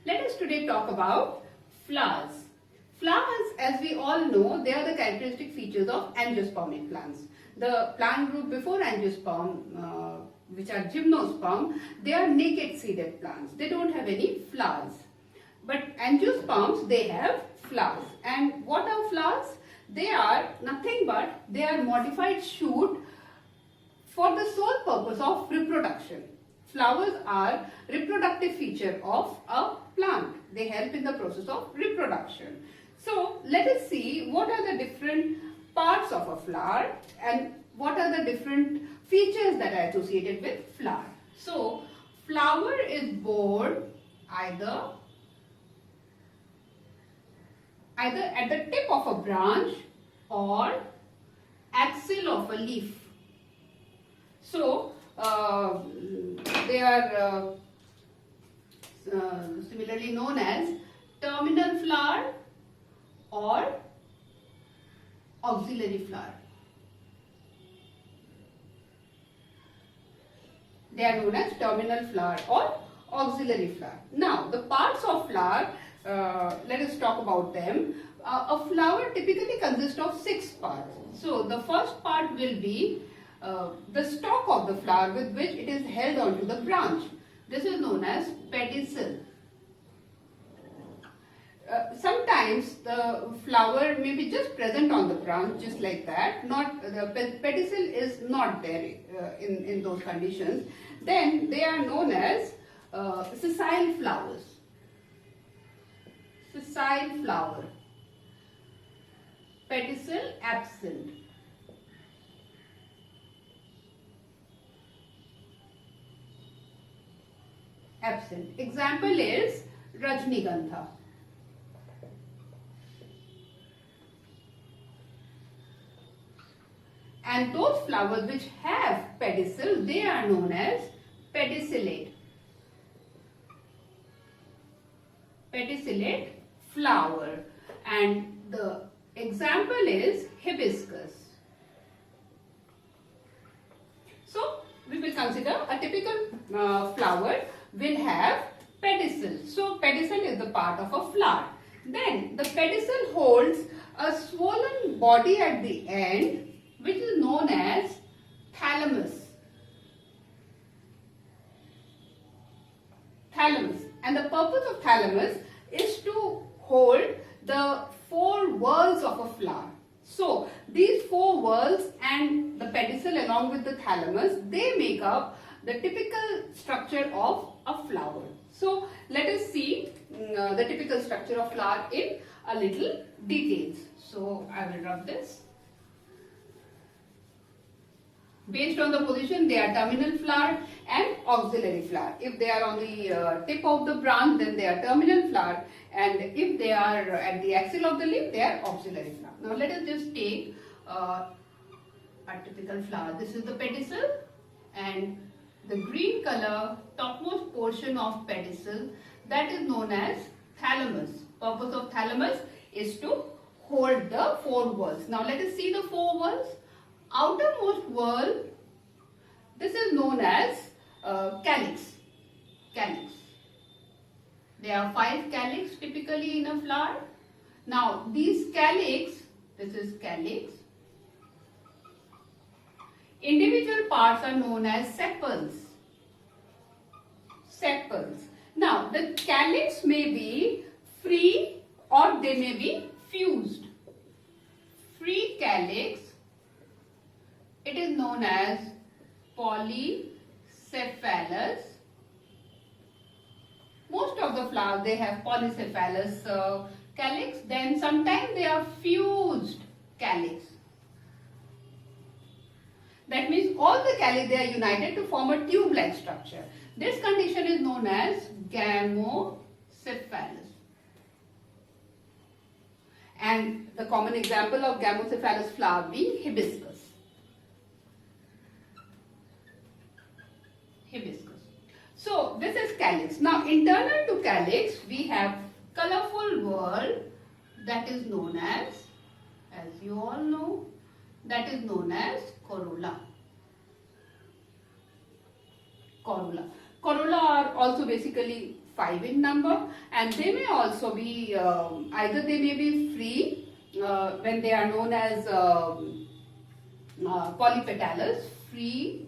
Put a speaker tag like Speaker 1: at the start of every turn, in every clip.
Speaker 1: Let us today talk about flowers. Flowers, as we all know, they are the characteristic features of angiospermic plants. The plant group before angiosperm, which are gymnosperm, they are naked seeded plants. They don't have any flowers. But angiosperms, they have flowers. And what are flowers? They are nothing but they are modified shoot for the sole purpose of reproduction. Flowers are reproductive feature of a plant. They help in the process of reproduction. So let us see what are the different parts of a flower and what are the different features that are associated with flower. So flower is borne either at the tip of a branch or axil of a leaf. So they are similarly known as terminal flower or auxiliary flower. They are known as terminal flower or auxiliary flower. Now, the parts of flower, let us talk about them. A flower typically consists of 6 parts. So, the first part will be the stalk of the flower with which it is held onto the branch. This is known as pedicel. Sometimes the flower may be just present on the branch, just like that. Not the pedicel is not there in those conditions. Then they are known as sessile flowers. Sessile flower. Pedicel absent. Absent. Example is Rajnigandha. And those flowers which have pedicel, they are known as pedicellate. Pedicellate flower. And the example is hibiscus. So, we will consider a typical flower will have pedicel. So, pedicel is the part of a flower. Then, the pedicel holds a swollen body at the end, which is known as thalamus. Thalamus. And the purpose of thalamus is to hold the 4 whorls of a flower. So, these 4 whorls and the pedicel along with the thalamus, they make up the typical structure of a flower. So, let us see the typical structure of flower in a little details. So, I will rub this. Based on the position, they are terminal flower and auxiliary flower. If they are on the tip of the branch, then they are terminal flower, and if they are at the axil of the leaf, they are auxiliary flower. Now let us just take a typical flower. This is the pedicel, and the green color topmost portion of pedicel, that is known as thalamus. Purpose of thalamus is to hold the 4 whorls. Now let us see the 4 whorls. Outermost whorl, this is known as calyx. Calyx. There are 5 calyx typically in a flower. Now these calyx, this is calyx. Individual parts are known as sepals. Sepals. Now the calyx may be free or they may be fused. Free calyx, it is known as polycephalous. Most of the flowers, they have polycephalous calyx. Then sometimes they are fused calyx. That means all the calyx, they are united to form a tube-like structure. This condition is known as gamocephalous. And the common example of gamocephalous flower being hibiscus. Hibiscus. So this is calyx. Now internal to calyx we have colorful whorl, that is known as you all know, that is known as corolla. Corolla. Corolla are also basically 5 in number, and they may also be either they may be free when they are known as polypetalous, free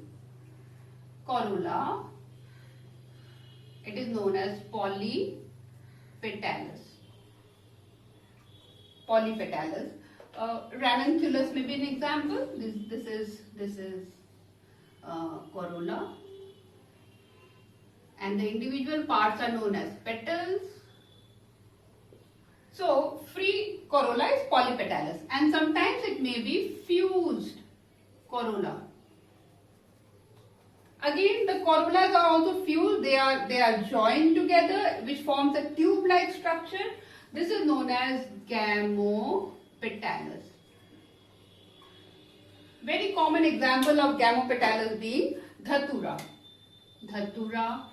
Speaker 1: corolla. It is known as polypetalous. Polypetalous. Ranunculus may be an example. This is corolla, and the individual parts are known as petals. So free corolla is polypetalous, and sometimes it may be fused corolla. Again, the corollas are also fused. They are joined together, which forms a tube-like structure. This is known as gamopetalous. Very common example of gamopetalous being dhatura. Dhatura.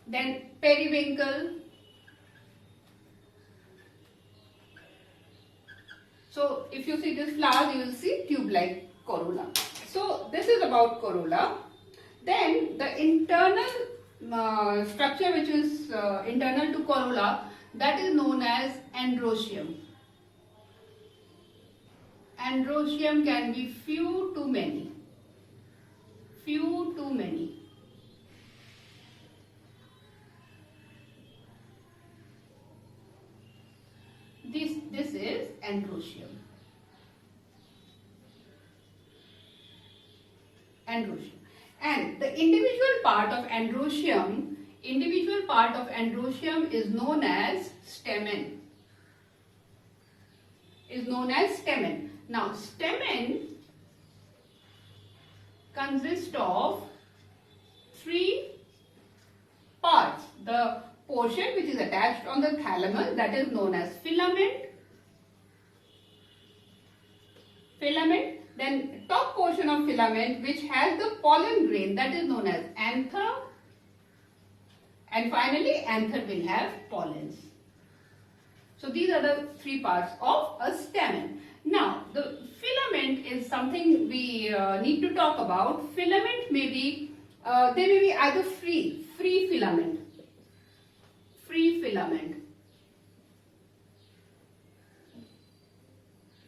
Speaker 1: Then periwinkle. So if you see this flower, you will see tube-like corolla. So this is about corolla. Then the internal structure which is internal to corolla, that is known as androshim. Androshim can be few to many. Few to many. This is androshim. Androshim. And the individual part of androshim is known as stamen. Now, stamen consists of 3 parts. The portion which is attached on the thalamus, that is known as filament. Then top portion of filament which has the pollen grain, that is known as anther. And finally, anther will have pollens. So these are the 3 parts of a stamen. Now, the filament is something we need to talk about. Filament may be, they may be either free filament.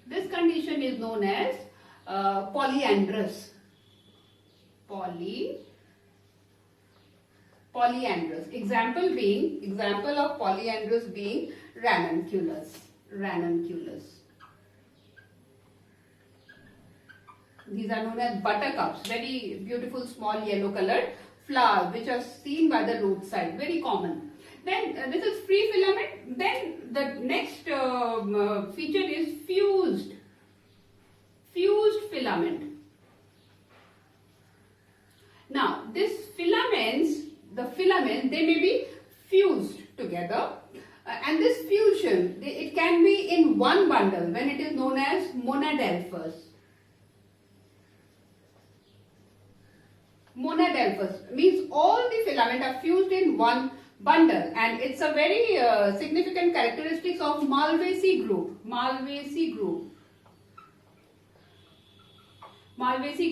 Speaker 1: This condition is known as polyandrous. Polyandrous. Example of polyandrous being ranunculus. These are known as buttercups. Very beautiful small yellow colored flowers which are seen by the roadside. Very common. Then this is free filament. Then the next feature is fused filament. Now, the filaments, they may be fused together, and this fusion, it can be in one bundle when it is known as monadelphous. Monadelphous means all the filament are fused in one bundle, and it's a very significant characteristics of Malvaceae group. Malvaceae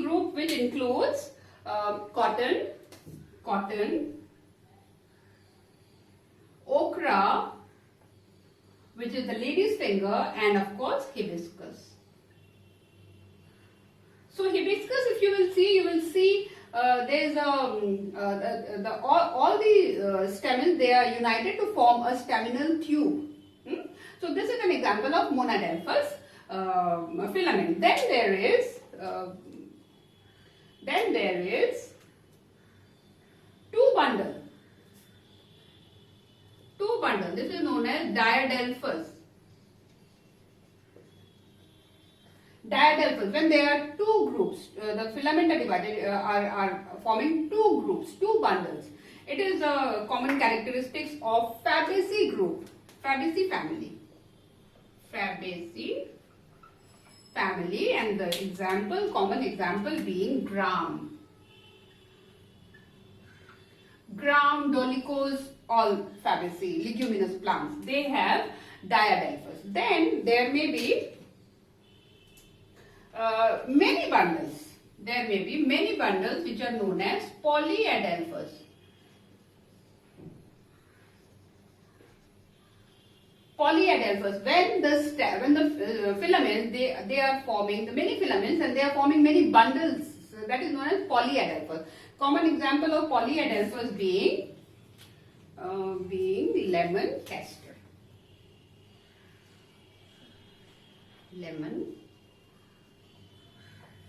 Speaker 1: group, which includes cotton, ochra, which is the lady's finger, and of course hibiscus. So hibiscus, if you will see there is all the stamens, they are united to form a staminal tube. So this is an example of monadelphous filament. Then there is two bundle. This is known as diadelphous. When there are 2 groups, the filament are divided, are forming 2 groups, 2 bundles. It is a common characteristics of Fabaceae group, Fabaceae family. And the common example being gram, dolichos, all Fabaceae, leguminous plants. They have diadelphous. Then there may be many bundles. There may be many bundles which are known as polyadelphous. Polyadelphous, when the filaments, they are forming the many filaments and they are forming many bundles, so that is known as polyadelphous. Common example of polyadelphous being lemon castor. Lemon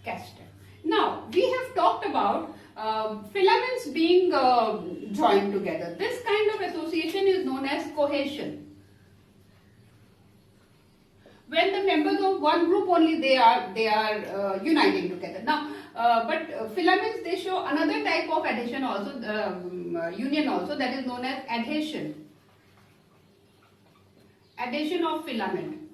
Speaker 1: castor. Now we have talked about filaments being joined together. This kind of association is known as cohesion. When the members of one group only they are uniting together. Now, but filaments, they show another type of adhesion also, union also, that is known as adhesion. Adhesion of filament.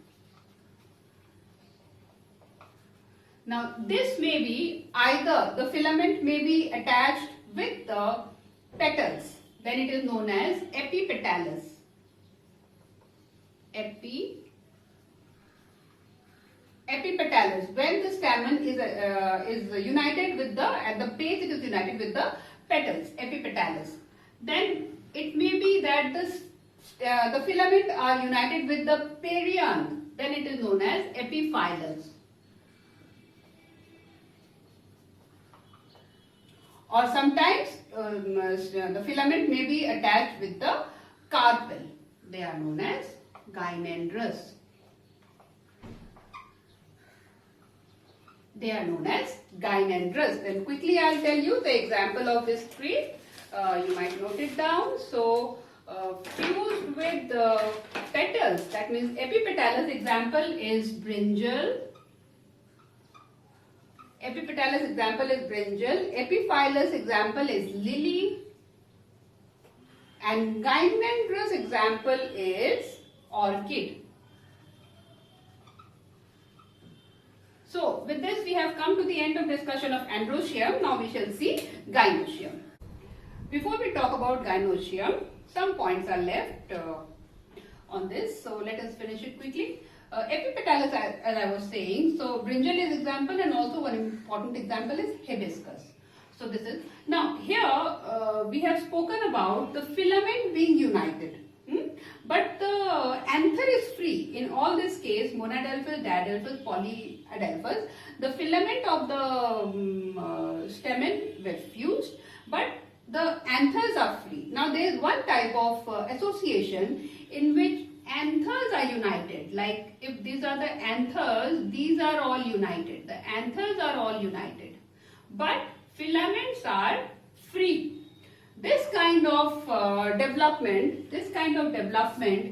Speaker 1: Now, this may be either the filament may be attached with the petals, then it is known as epipetalous. Epipetalous, when the stamen is united with the, at the base it is united with the petals, epipetalous. Then it may be that the filament are united with the perianth, then it is known as epiphyllous. Or sometimes the filament may be attached with the carpel, they are known as gynandrous. They are known as gynandrous. Then quickly I will tell you the example of this tree. You might note it down. So, fused with the petals, that means epipetalous example is brinjal. Epipetalous example is brinjal. Epiphyllous example is lily. And gynandrous example is orchid. So, with this we have come to the end of discussion of Androshim. Now we shall see Gynoecium. Before we talk about Gynoecium, some points are left on this. So, let us finish it quickly. Epipetalous, as I was saying, so brinjal is example, and also one important example is hibiscus. So, this is, now here we have spoken about the filament being united. But the anther is free. In all this case, monadelphous, diadelphous, polyadelphous, the filament of the stamen were fused, but the anthers are free. Now there is one type of association in which anthers are united. Like if these are the anthers, these are all united. The anthers are all united, but filaments are free. This kind of development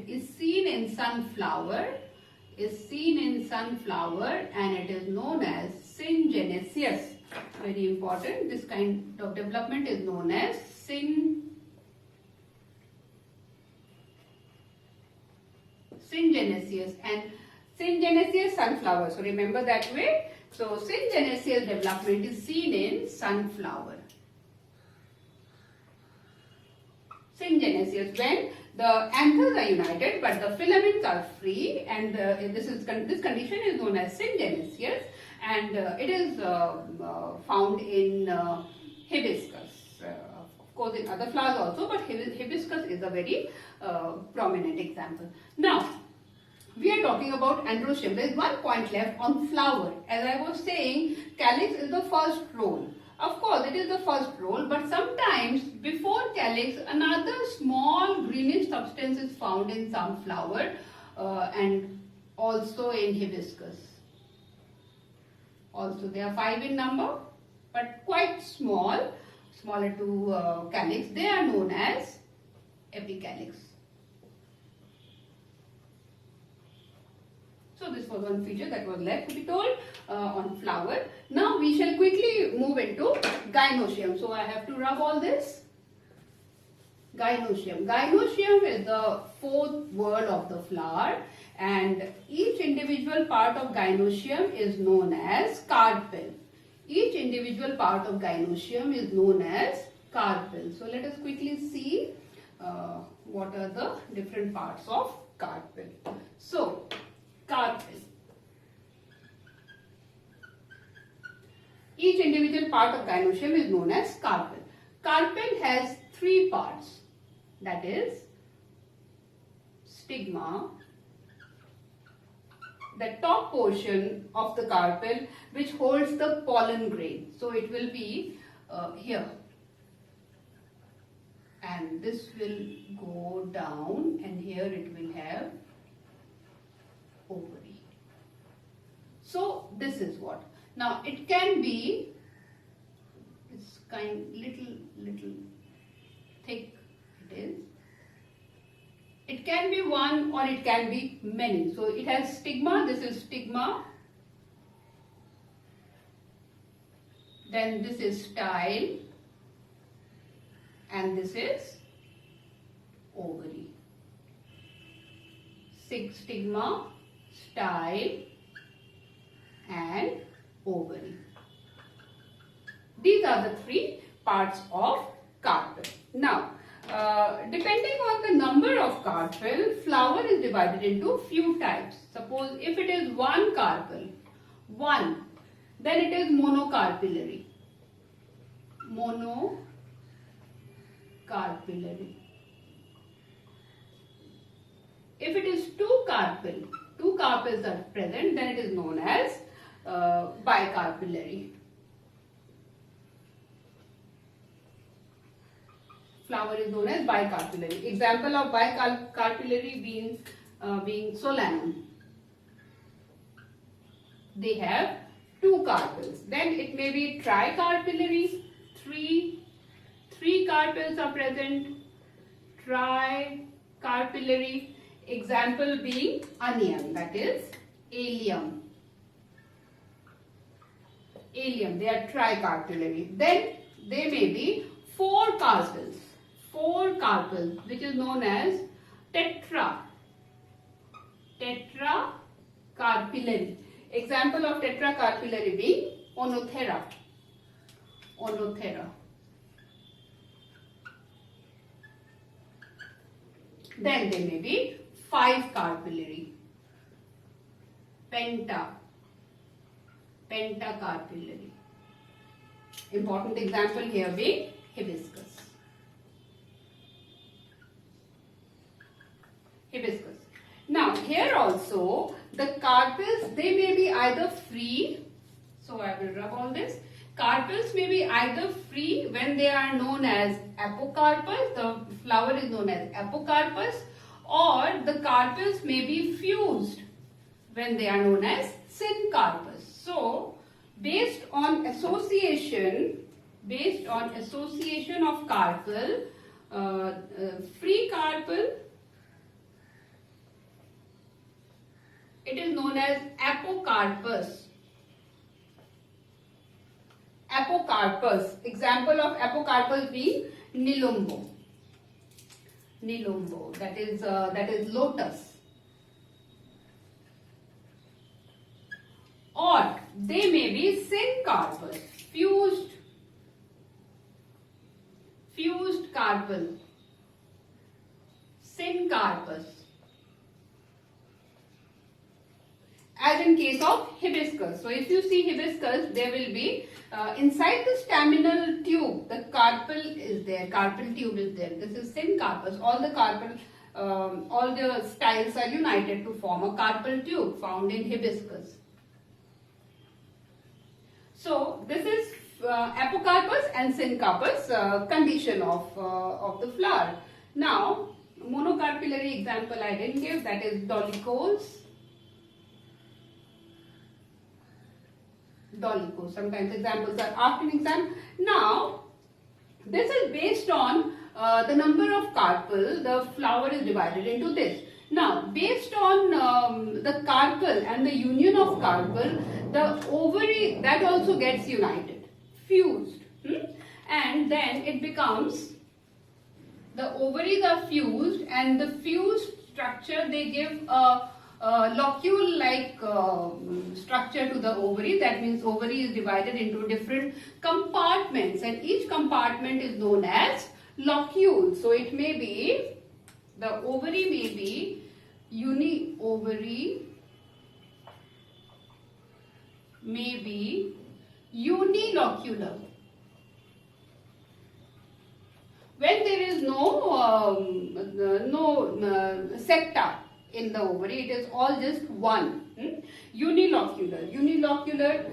Speaker 1: is seen in sunflower, and it is known as Syngenesis. Very important. This kind of development is known as Syngenesis, and Syngenesis sunflower. So remember that way. So Syngenesis development is seen in sunflower. Syngenesis, when the anthers are united but the filaments are free, and this condition is known as syngenesis, and it is found in hibiscus. Of course, in other flowers also, but hibiscus is a very prominent example. Now, we are talking about Androshim. There is one point left on flower. As I was saying, calyx is the first role. Of course, it is the first role, but sometimes before calyx, another small greenish substance is found in some flower and also in hibiscus. Also, they are 5 in number, but quite small, smaller to calyx. They are known as epicalyx. So this was one feature that was left to be told on flower. Now we shall quickly move into gynoecium. So I have to rub all this. Gynoecium. Gynoecium is the 4th word of the flower, and each individual part of gynoecium is known as carpel. Each individual part of gynoecium is known as carpel. So let us quickly see what are the different parts of carpel. So, carpel. Each individual part of gynoecium is known as carpel. Carpel has 3 parts, that is stigma, the top portion of the carpel which holds the pollen grain. So it will be here, and this will go down, and here it will have ovary. So this is what. Now it can be this kind little thick it is. It can be one or it can be many. So it has stigma. This is stigma. Then this is style. And this is ovary. Stigma, style and ovary. These are the three parts of carpel. Now, depending on the number of carpel, flower is divided into few types. Suppose if it is one carpel, then it is monocarpellary. Monocarpellary. If it is two carpels are present, then it is known as bicarpellary. Flower is known as bicarpellary. Example of bicarpellary being solanum. They have two carpels. Then it may be tricarpellary. Three carpels are present. Tricarpellary. Example being onion, that is allium. They are tricarpellary. Then they may be four carpels, which is known as tetracarpellary. Example of tetracarpellary being Onothera. Then there may be five carpellary. Pentacarpellary. Important example here being hibiscus. Now here also the carpels, they may be either free. So I will rub all this. Carpels may be either free when they are known as apocarpus. The flower is known as apocarpus. Or the carpels may be fused when they are known as syncarpus. So based on association of carpel, free carpel, it is known as apocarpus. Example of apocarpus being nilumbo. That is lotus. Or they may be syncarpus, fused carpel, syncarpus. As in case of hibiscus. So if you see hibiscus, there will be inside the staminal tube, the carpel is there, carpel tube is there. This is syncarpus. All the styles are united to form a carpel tube found in hibiscus. So this is apocarpus and syncarpus condition of the flower. Now monocarpellary example I didn't give, that is dolichos. Sometimes examples are asked in exam. Now this is based on the number of carpel. The flower is divided into this. Now based on the carpel and the union of carpel, the ovary that also gets united, fused, and then it becomes, the ovaries are fused, and the fused structure, they give a locule-like structure to the ovary. That means ovary is divided into different compartments, and each compartment is known as locule. So it may be, the ovary may be uni-ovary, may be unilocular. When there is no septa in the ovary, it is all just one. unilocular. Unilocular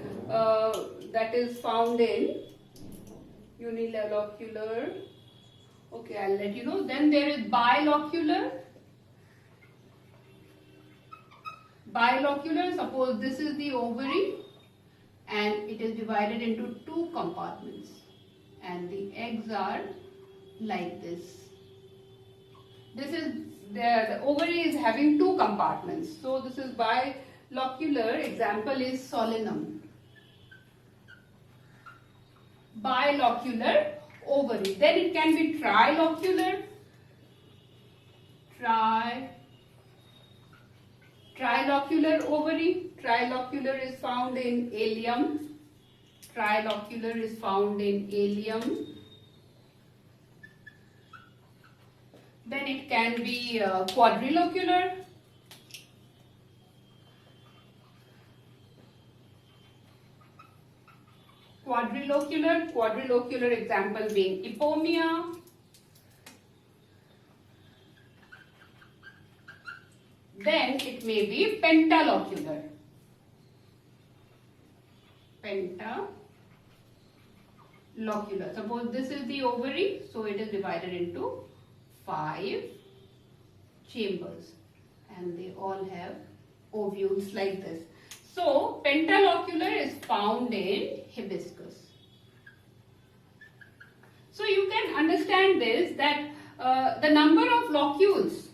Speaker 1: that is found in unilocular. Okay, I'll let you know. Then there is bilocular. Bilocular, suppose this is the ovary and it is divided into two compartments and the eggs are like this. This is the ovary is having two compartments. So this is bilocular. Example is solanum. Bilocular ovary. Then it can be trilocular. Trilocular ovary. Trilocular is found in ileum. Trilocular is found in ileum. Then it can be quadrilocular. Quadrilocular example being epomia. Then it may be pentalocular. Pentalocular. Suppose this is the ovary, so it is divided into 5 chambers and they all have ovules like this. So pentalocular is found in hibiscus. So you can understand this, that the number of locules,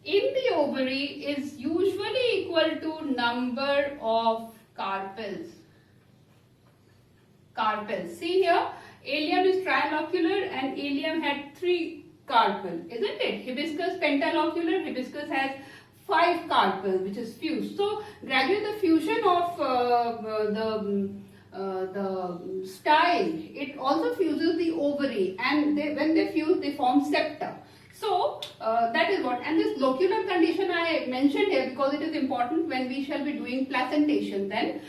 Speaker 1: in the ovary is usually equal to number of carpels. See here, ileum is trilocular and ileum had 3 carpel, isn't it? Hibiscus pentalocular, hibiscus has 5 carpel, which is fused. So gradually the fusion of the style, it also fuses the ovary, and when they fuse they form septa. So that is what, and this locular condition I mentioned here because it is important when we shall be doing placentation. Then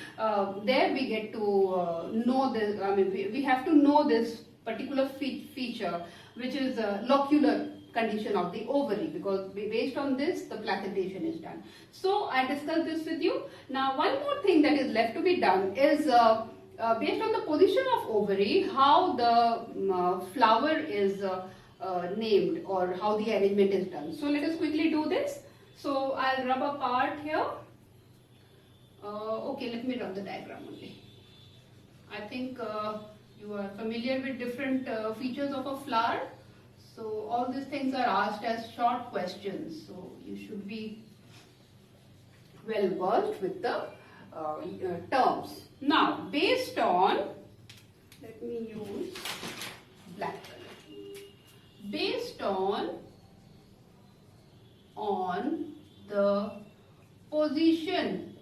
Speaker 1: there we get to know this. I mean, we have to know this particular feature, which is locular condition of the ovary, because based on this the placentation is done. So I discussed this with you. Now one more thing that is left to be done is based on the position of ovary, how the flower is named or how the arrangement is done. So let us quickly do this. So I'll rub a part here. Okay, let me rub the diagram only. I think you are familiar with different features of a flower. So all these things are asked as short questions. So you should be well versed with the terms. Now based on, let me use black color. Based on the position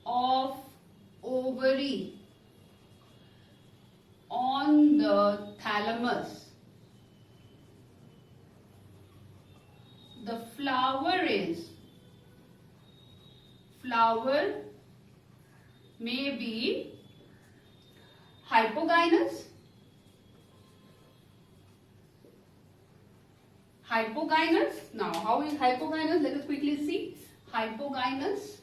Speaker 1: of ovary on the thalamus, the flower may be hypogynous. Now, how is hypogynous? Let us quickly see. Hypogynous.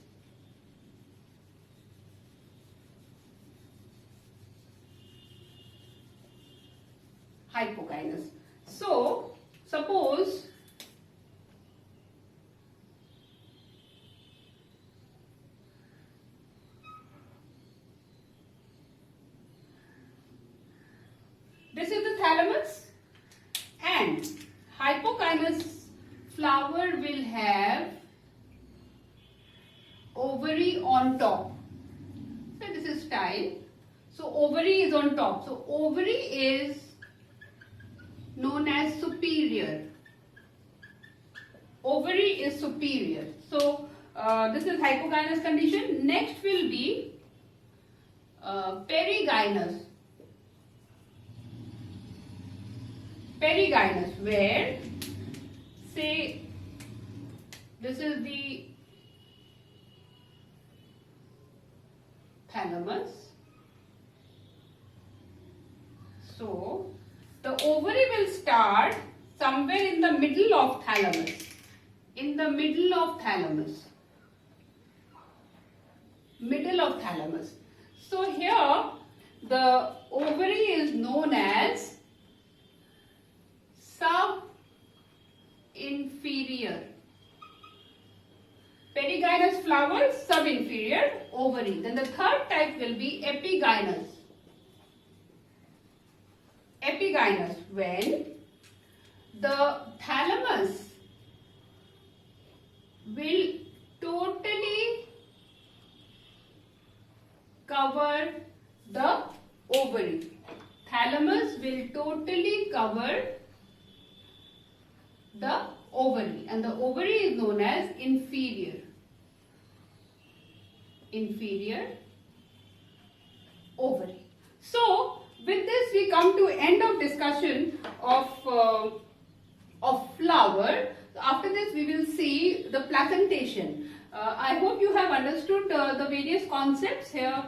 Speaker 1: So, suppose this is the thalamus and hypogynous flower will have ovary on top. So this is style. So ovary is on top. So ovary is known as superior. Ovary is superior. So this is hypogynous condition. Next will be perigynous. Perigynous, where say this is the thalamus. So the ovary will start somewhere in the middle of thalamus. In the middle of thalamus. Middle of thalamus. So here the ovary is known as sub-inferior. Perigynous flower, sub-inferior ovary. Then the third type will be epigynous. Epigynous, when the thalamus will totally cover the ovary. Thalamus will totally cover the ovary, and the ovary is known as inferior. Inferior ovary. So, with this we come to end of discussion of flower. After this we will see the placentation. I hope you have understood the various concepts here.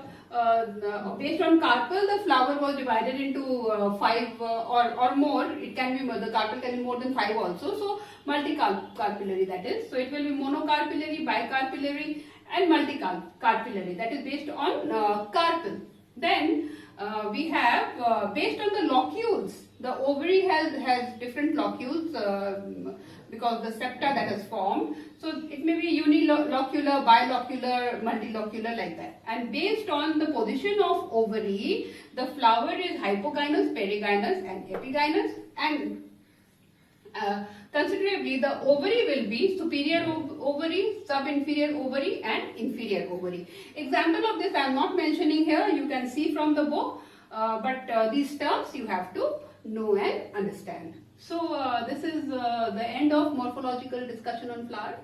Speaker 1: Based on carpel, the flower was divided into 5 or more. It can be, the carpel can be more than 5 also. So multicarpillary, that is. So it will be monocarpillary, bicarpillary and multicarpillary, that is based on carpel. Then we have based on the locules. The ovary has different locules because the septa that is formed. So it may be unilocular, bilocular, multilocular, like that. And based on the position of ovary, the flower is hypogynous, perigynous and epigynous. And considerably the ovary will be superior ovary, sub-inferior ovary and inferior ovary. Example of this I am not mentioning here, you can see from the book, but these terms you have to know and understand. So this is the end of morphological discussion on flower.